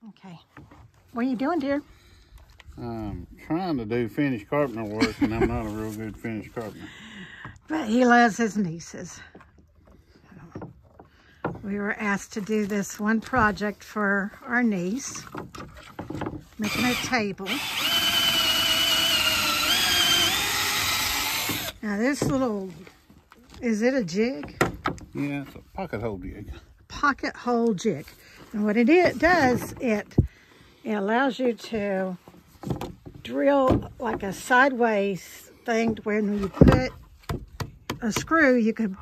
Okay. What are you doing, dear? I'm trying to do finished carpenter work, and I'm not a real good finished carpenter. But he loves his nieces. We were asked to do this one project for our niece, making a table. Now this little, is it a jig? Yeah, it's a pocket hole jig. Pocket hole jig. And what it does, it allows you to drill like a sideways thing to when you put a screw, you could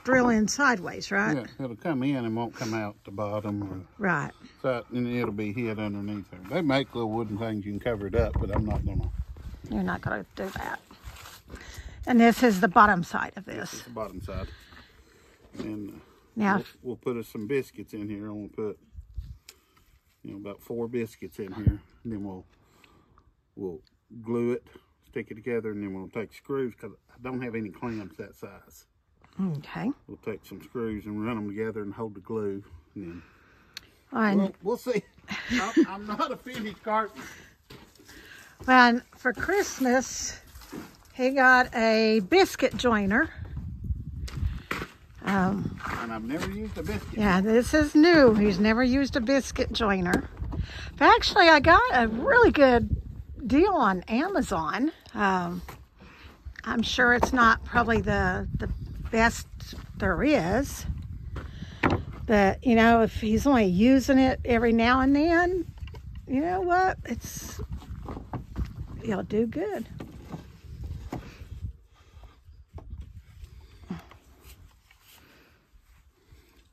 drill in sideways, right? Yeah, it'll come in and won't come out the bottom. Or Right. so, and it'll be hid underneath there. They make little wooden things you can cover it up, but I'm not gonna. You're not going to do that. And this is the bottom side of This this. is the bottom side. And Now, we'll put us some biscuits in here. I'm gonna put, about 4 biscuits in here, and then we'll glue it, stick it together, and then we'll take screws because I don't have any clamps that size. okay. We'll take some screws and run them together and hold the glue. And And, we'll see. I'm not a finished carpenter. well, for Christmas, he got a biscuit joiner. And I've never used a biscuit. Yeah, this is new. He's never used a biscuit joiner. But actually, I got a really good deal on Amazon. I'm sure it's not probably the best there is. But, if he's only using it every now and then, you know what? He'll do good.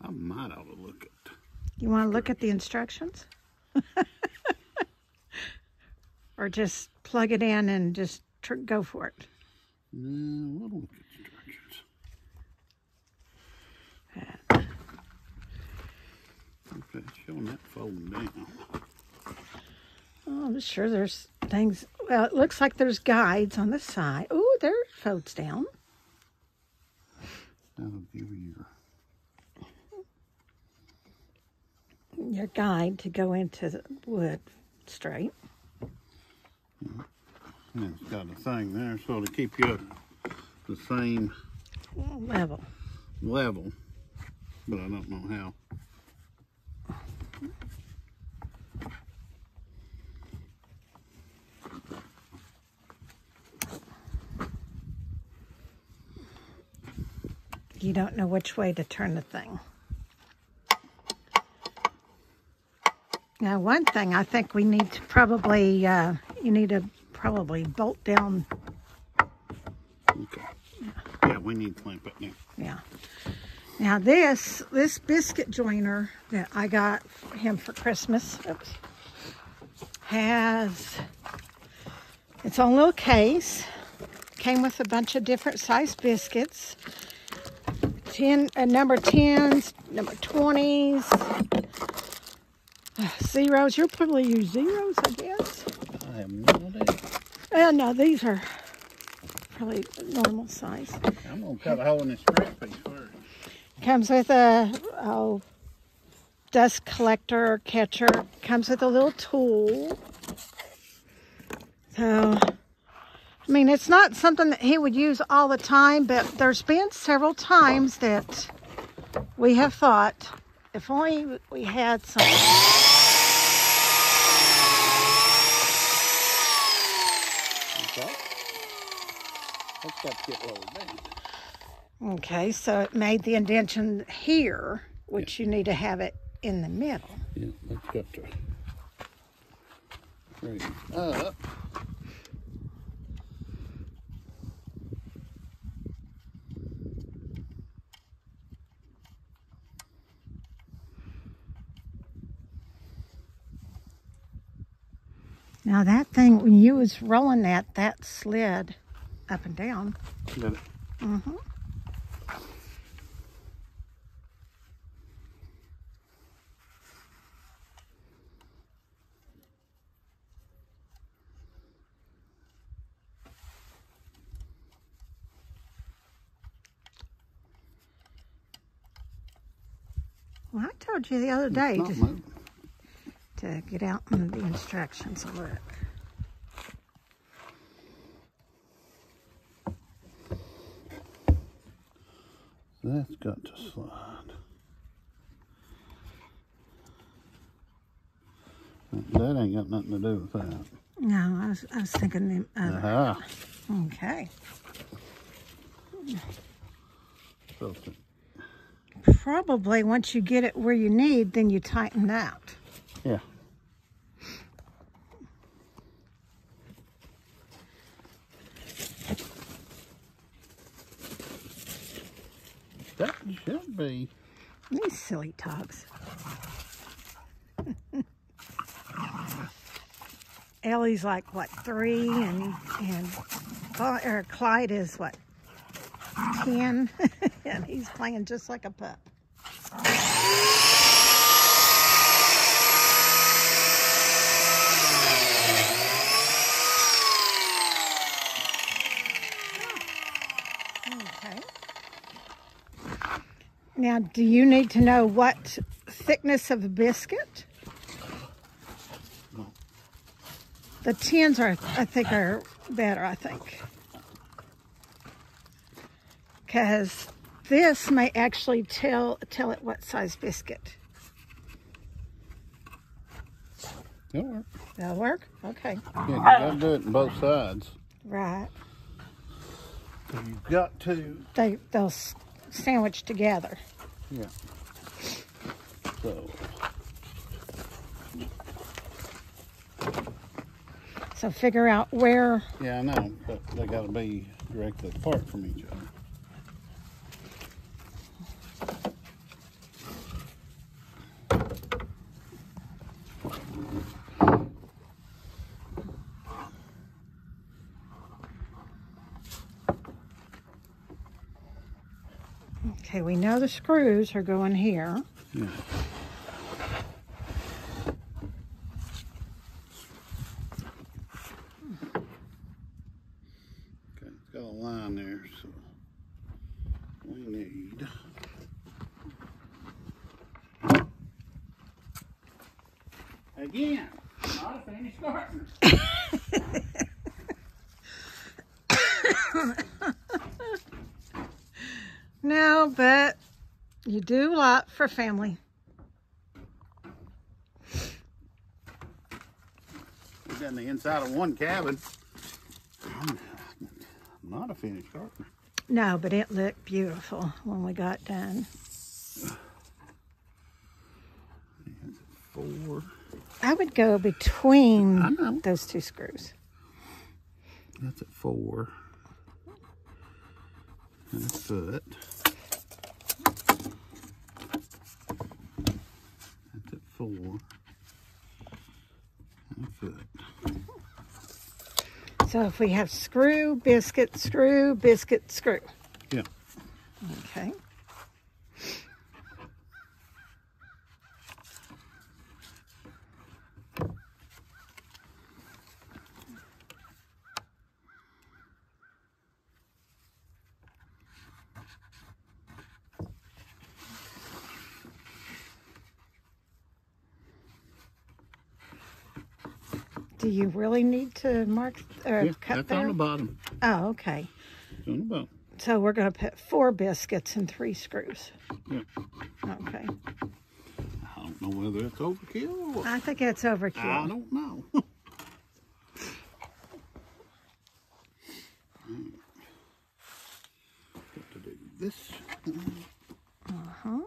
I might ought to look at. You want to look at the instructions? Or just plug it in and just go for it? No, we'll look at instructions. Okay, showing that folding down. Oh, I'm sure there's things. Well, it looks like there's guides on the side. Oh, there it folds down. That'll give you Your guide to go into the wood straight. and it's got a thing there so to keep you the same Level. but I don't know how. You don't know which way to turn the thing. Now, one thing I think we need to probably, you need to probably bolt down. Okay. Yeah, we need to clamp it now. Yeah. Now this biscuit joiner that I got him for Christmas, has its own little case. Came with a bunch of different size biscuits. Number 10s, number 20s, zeros. You'll probably use zeros, I guess. I have no idea. Well, no, these are probably normal size. I'm gonna cut a hole in this scrap piece first. Comes with a dust collector catcher. Comes with a little tool. So, I mean, it's not something that he would use all the time, but there's been several times that we have thought, if only we had something. Okay. That's got to get lowered down. Okay, so it made the indentation here, which you need to have it in the middle. Yeah, that's got to raise up. Now that thing, when you was rolling that slid up and down. Did it? Mm-hmm. Well, I told you the other day. It's not moving. to get out in the instructions and look. That's got to slide. That ain't got nothing to do with that. No, I was thinking the other. Aha. Okay. So, Probably once you get it where you need, then you tighten out. yeah. That should be. These silly dogs. Ellie's like, what, 3, and Clyde is, what, 10? And he's playing just like a pup. Okay. Now, do you need to know what thickness of a biscuit? No. The 10s are, I think, are better, I think. Because this may actually tell it what size biscuit. That'll work. That'll work? Okay. Yeah, you gotta do it on both sides. Right. So you've got to. They'll sandwich together. Yeah. So figure out where. Yeah, I know, but they gotta be directly apart from each other. Okay, we know the screws are going here. Yeah. Okay, it's got a line there, so we need. Again, not a finished gardener. No, but you do a lot for family. We've done the inside of one cabin. I'm not a finished gardener. No, but it looked beautiful when we got done. That's 4. I would go between those 2 screws. That's at 4. And a foot. That's at 4. And a foot. So if we have screw, biscuit, screw, biscuit, screw. Yeah. Okay. Do you really need to mark or cut that's there? on the bottom. Oh, okay. It's on the bottom. So we're going to put 4 biscuits and 3 screws. Yeah. Okay. I don't know whether it's overkill or what. I think it's overkill. I don't know. Got to do this. Uh-huh.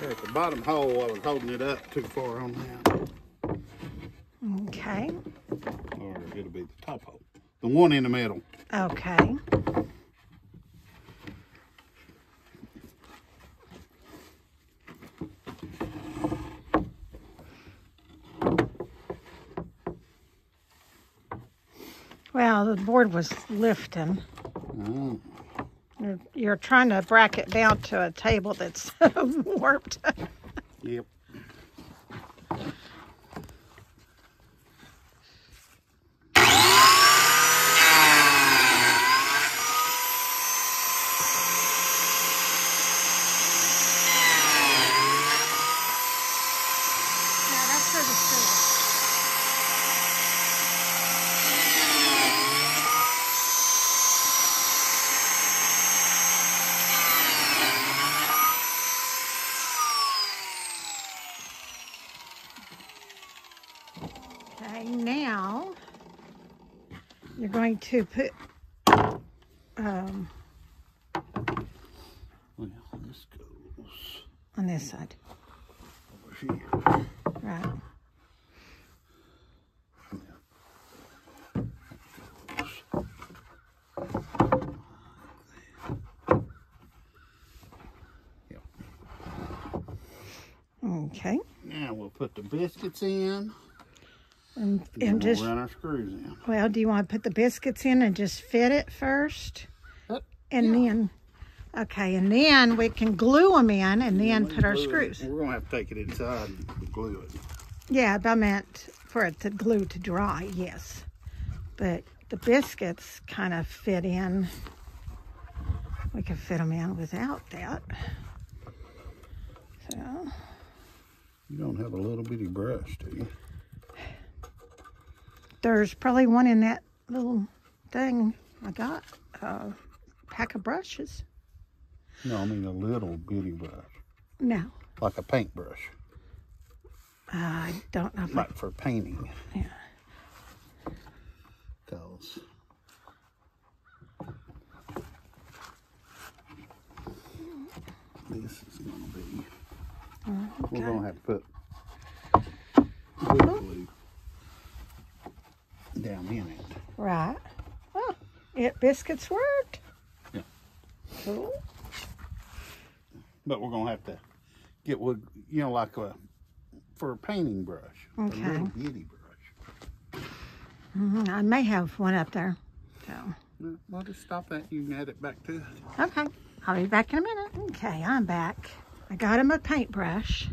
At the bottom hole, I was holding it up too far on that. Okay. Or it'll be the top hole. The one in the middle. Okay. Well, the board was lifting. Oh. You're trying to bracket down to a table that's warped. Yep. Okay, now you're going to put Well, this goes on this side. over here. Right. Yep. Okay. Now we'll put the biscuits in. And And just, we'll run our screws in. well, do you want to put the biscuits in and just fit it first? And yeah. then, okay, and then we can glue them in and then put our screws. We're going to have to take it inside and glue it. Yeah, I meant for it to glue to dry, yes. But the biscuits kind of fit in. We can fit them in without that. So, You don't have a little bitty brush, do you? there's probably one in that little thing I got. Pack of brushes. No, I mean a little bitty brush. No. Like a paintbrush. I don't know if Like for painting. Yeah. Cause this is going to be... We're going to have to put wood glue down in it. Right. Oh, biscuits worked. Yeah. Cool. But we're going to have to get wood, you know, like for a painting brush. Okay. A little bitty brush. I may have one up there. So. Well, just stop that. You can add it back to it. Okay. I'll be back in a minute. Okay, I'm back. I got him a paintbrush.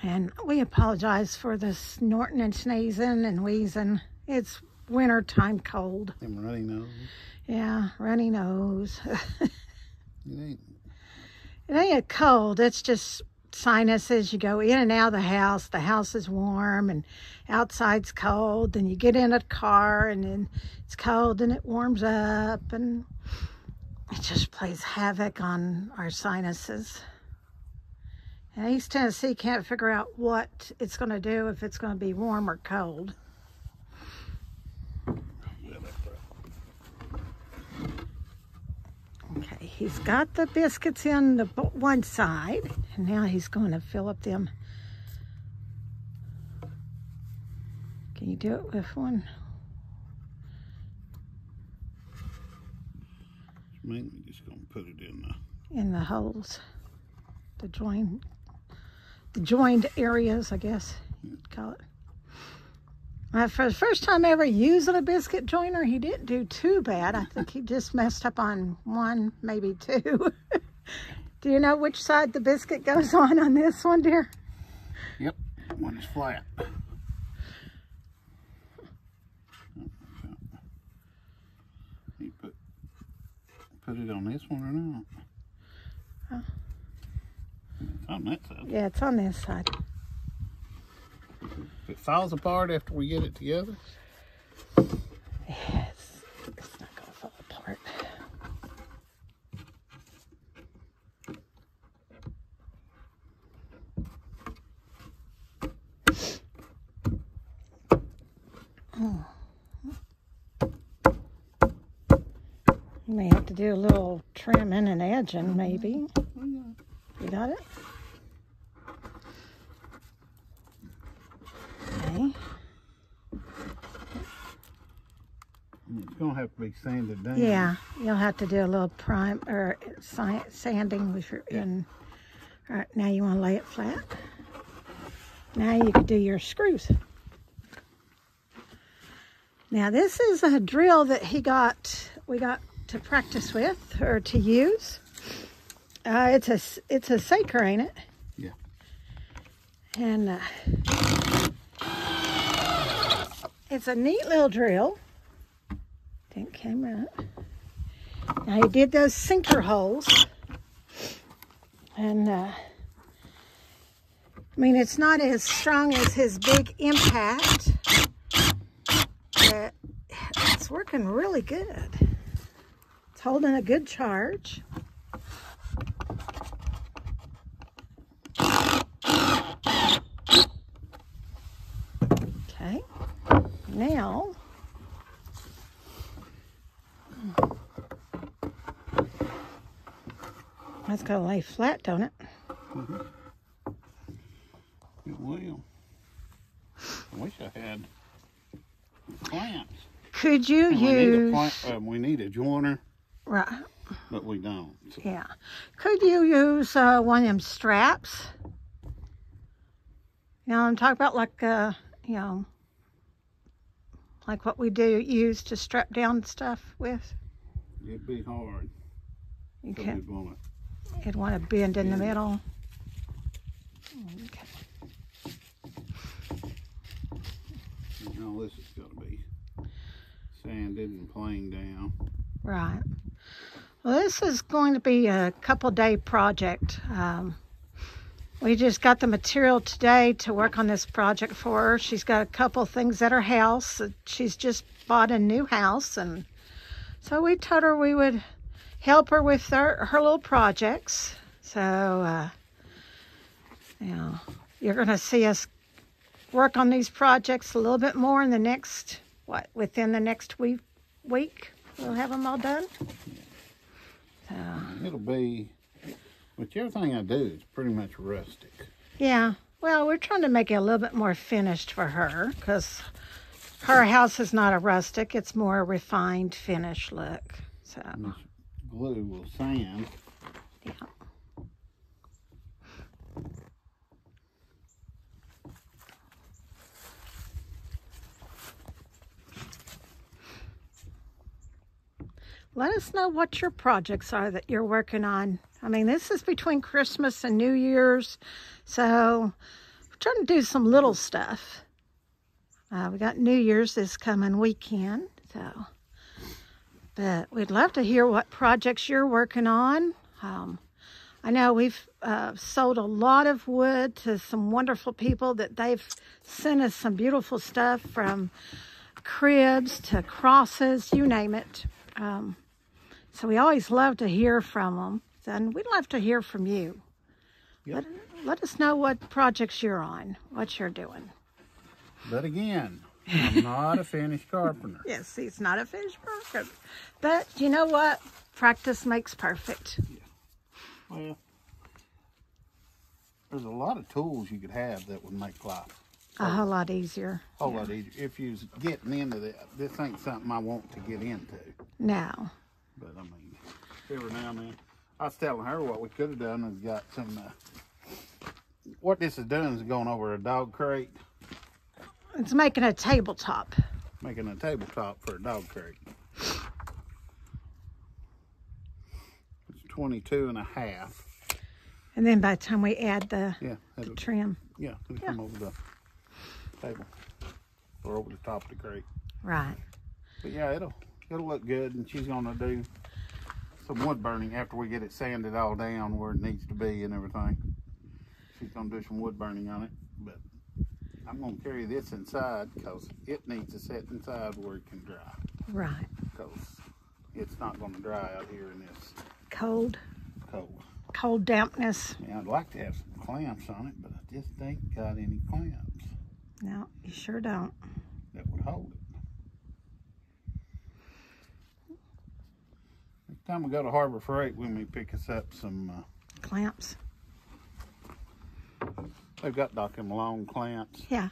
And we apologize for the snorting and sneezing and wheezing. It's wintertime cold. And runny nose. Yeah, runny nose. It It ain't a cold. It's just sinuses. You go in and out of the house. The house is warm and outside's cold. Then you get in a car and then it's cold and it warms up. And it just plays havoc on our sinuses. And East Tennessee can't figure out what it's going to do, if it's going to be warm or cold. Okay, he's got the biscuits in the one side, and now he's going to fill up them. Can you do it with one? Mainly just going to put it In the holes, the joined areas, I guess you'd call it. For the first time ever using a biscuit joiner, he didn't do too bad. I think he just messed up on one, maybe two. Do you know which side the biscuit goes on this one, dear? Yep, one is flat. You put it on this one or not? Oh. It's on that side. Yeah, it's on this side. If it falls apart after we get it together? Yes, it's not going to fall apart. Oh. You may have to do a little trimming and edging, maybe. You got it? Okay. It's gonna have to be sanded down. Yeah, you'll have to do a little sanding with your in. All right, now you want to lay it flat. Now you can do your screws. Now this is a drill that we got to practice with or to use. It's a Saker, ain't it? Yeah. And it's a neat little drill. Didn't come out. Now he did those sinker holes, and I mean it's not as strong as his big impact, but it's working really good. It's holding a good charge. Okay, now that's got to lay flat, don't it? Mm-hmm. It will. I wish I had clamps. Could you use... We need a joiner, right. but we don't. So. Yeah. Could you use one of them straps? You know, I'm talking about like, you know, like what we use to strap down stuff with. It'd be hard. You So can't. we'd You'd want to bend in the middle. Okay. All this has got to be sanded and planed down. Right. Well, this is going to be a couple-day project. We just got the material today to work on this project for her. She's got a couple things at her house. She's just bought a new house, and so we told her we would help her with her little projects. So, you know, you're going to see us work on these projects a little bit more in the next, within the next week. We'll have them all done. So, it'll be, which everything I do is pretty much rustic. Yeah, well, we're trying to make it a little bit more finished for her because her house is not a rustic, it's more a refined finish look. So, And this glue will sand. yeah. Let us know what your projects are that you're working on. I mean, this is between Christmas and New Year's, so we're trying to do some little stuff. We got New Year's this coming weekend, so. But we'd love to hear what projects you're working on. I know we've sold a lot of wood to some wonderful people that they've sent us some beautiful stuff, from cribs to crosses, you name it. So we always love to hear from them, and we'd love to hear from you. Yep. Let us know what projects you're on, what you're doing. But again, I'm not a finished carpenter. Yes, he's not a finished carpenter. But you know what? Practice makes perfect. Yeah. Well, there's a lot of tools you could have that would make life a whole lot easier. A whole lot easier. If you was getting into that, this ain't something I want to get into. No. But I mean, every now and then, I was telling her what we could have done is got some, what this is doing is going over a dog crate. It's making a tabletop. Making a tabletop for a dog crate. It's 22.5. And then by the time we add the trim. Yeah, it'll come over the table or over the top of the crate. Right. But yeah, it'll look good, and she's gonna do some wood burning after we get it sanded all down where it needs to be and everything. She's gonna do some wood burning on it, but I'm gonna carry this inside because it needs to sit inside where it can dry. Right. Because it's not gonna dry out here in this cold dampness. Yeah, I'd like to have some clamps on it, but I just ain't got any clamps. No, you sure don't. That would hold it. time we go to Harbor Freight, we may pick us up some clamps. They've got them long clamps. Yeah.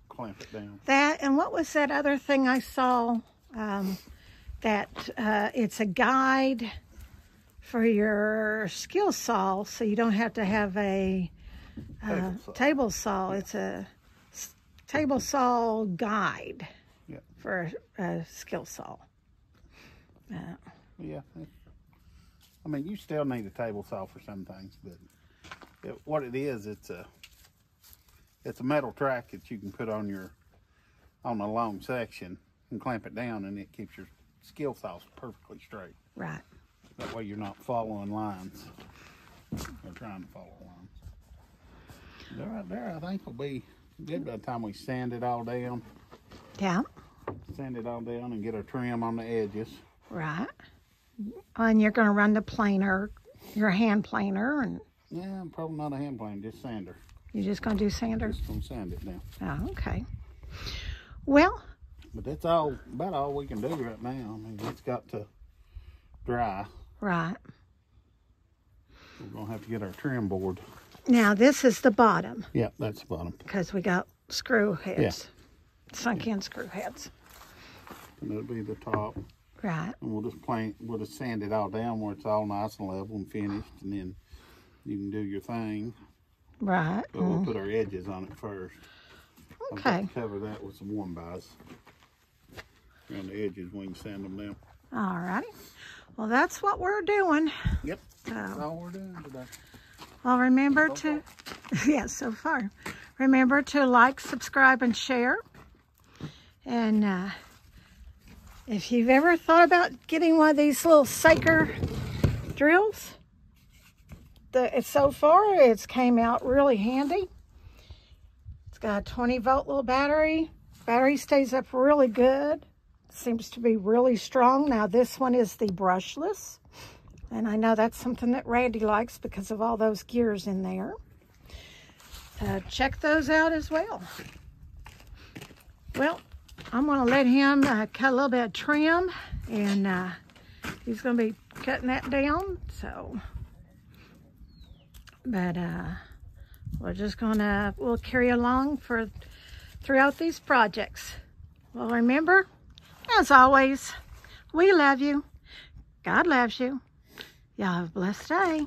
Clamp it down. That, and what was that other thing I saw? That it's a guide for your skill saw, so you don't have to have a table saw. It's a table saw guide for a skill saw. Yeah. I mean, you still need a table saw for some things, but what it is, it's a metal track that you can put on a long section and clamp it down, and it keeps your skill saws perfectly straight. Right. That way you're not following lines. Or trying to follow lines. They're right there, I think, will be good by the time we sand it all down. Yeah. Sand it all down and get our trim on the edges. Right. And you're going to run the planer, your hand planer, and... Yeah, probably not a hand plane, just sander. You're just going to do sander? Just going to sand it down. Oh, okay. Well... But that's about all we can do right now. I mean, it's got to dry. Right. We're going to have to get our trim board. Now, this is the bottom. Yeah, that's the bottom. Because we got screw heads. Yeah. Sunk in screw heads. And that'll be the top. Right. And we'll just sand it all down where it's all nice and level and finished. And then you can do your thing. Right. But we'll put our edges on it first. Okay. I'll cover that with some warm buys. Around the edges, we can sand them down. All righty. Well, that's what we're doing. Yep. That's all we're doing today. Well, remember to, yes, so far. Remember to like, subscribe, and share. And if you've ever thought about getting one of these little Saker drills, so far it's came out really handy. It's got a 20-volt little battery. Battery stays up really good. Seems to be really strong. Now this one is the brushless. And I know that's something that Randy likes because of all those gears in there. Check those out as well. Well, I'm going to let him cut a little bit of trim. And he's going to be cutting that down. So, but we're just going to, we'll carry along throughout these projects. Well, remember, as always, we love you. God loves you. Y'all have a blessed day.